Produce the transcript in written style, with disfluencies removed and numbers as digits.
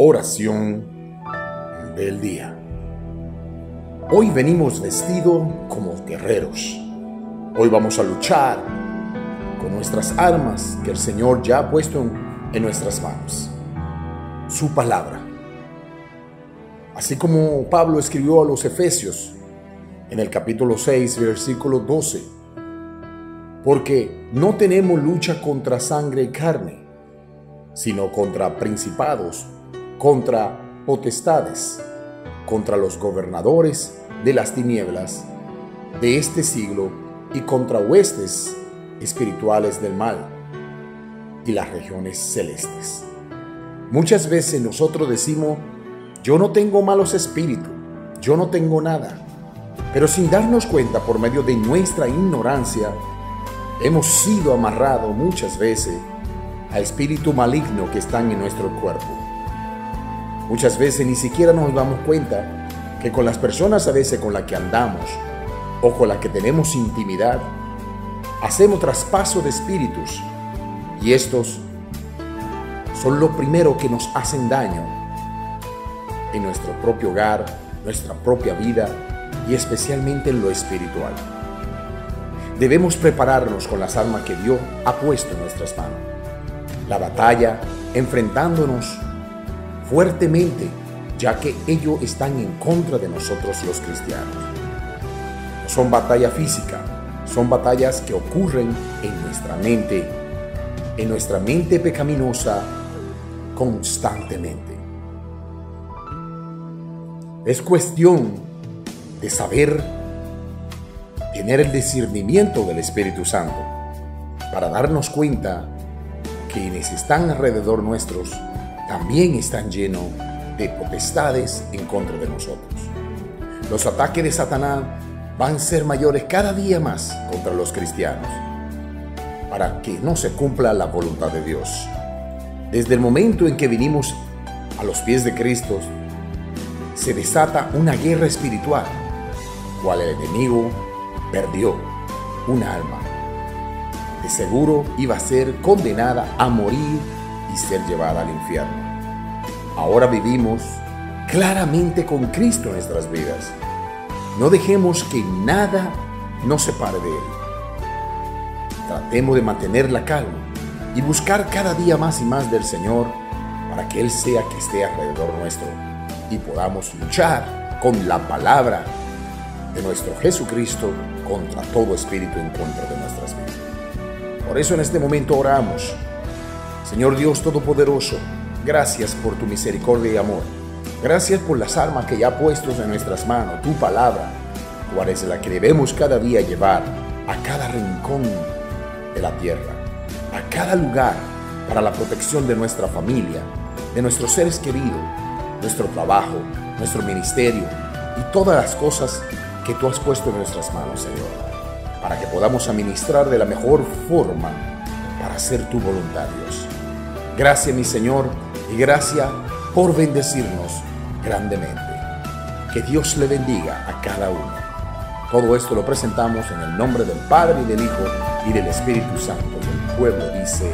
Oración del día. Hoy venimos vestidos como guerreros. Hoy vamos a luchar con nuestras armas que el Señor ya ha puesto en nuestras manos. Su palabra. Así como Pablo escribió a los Efesios en el capítulo 6, versículo 12. Porque no tenemos lucha contra sangre y carne, sino contra principados, contra potestades, contra los gobernadores de las tinieblas de este siglo y contra huestes espirituales del mal y las regiones celestes. Muchas veces nosotros decimos: yo no tengo malos espíritus, yo no tengo nada. Pero sin darnos cuenta, por medio de nuestra ignorancia, hemos sido amarrados muchas veces a espíritu maligno que están en nuestro cuerpo. Muchas veces ni siquiera nos damos cuenta que con las personas a veces con las que andamos o con las que tenemos intimidad, hacemos traspaso de espíritus, y estos son lo primero que nos hacen daño en nuestro propio hogar, nuestra propia vida y especialmente en lo espiritual. Debemos prepararnos con las armas que Dios ha puesto en nuestras manos. La batalla, enfrentándonos fuertemente, ya que ellos están en contra de nosotros los cristianos. No son batallas físicas, son batallas que ocurren en nuestra mente pecaminosa constantemente. Es cuestión de saber tener el discernimiento del Espíritu Santo para darnos cuenta que quienes están alrededor nuestros también están llenos de potestades en contra de nosotros. Los ataques de Satanás van a ser mayores cada día más contra los cristianos para que no se cumpla la voluntad de Dios. Desde el momento en que vinimos a los pies de Cristo, se desata una guerra espiritual, cual el enemigo perdió una alma. De seguro iba a ser condenada a morir y ser llevada al infierno. Ahora vivimos claramente con Cristo en nuestras vidas. No dejemos que nada nos separe de Él. Tratemos de mantener la calma y buscar cada día más y más del Señor para que Él sea que esté alrededor nuestro y podamos luchar con la palabra de nuestro Jesucristo contra todo espíritu en contra de nuestras vidas. Por eso en este momento oramos. Señor Dios Todopoderoso, gracias por tu misericordia y amor. Gracias por las armas que ya puestos en nuestras manos, tu palabra, cual es la que debemos cada día llevar a cada rincón de la tierra, a cada lugar, para la protección de nuestra familia, de nuestros seres queridos, nuestro trabajo, nuestro ministerio y todas las cosas que tú has puesto en nuestras manos, Señor, para que podamos administrar de la mejor forma para hacer tu voluntad, Dios. Gracias, mi Señor, y gracias por bendecirnos grandemente. Que Dios le bendiga a cada uno. Todo esto lo presentamos en el nombre del Padre, y del Hijo, y del Espíritu Santo. Y el pueblo dice: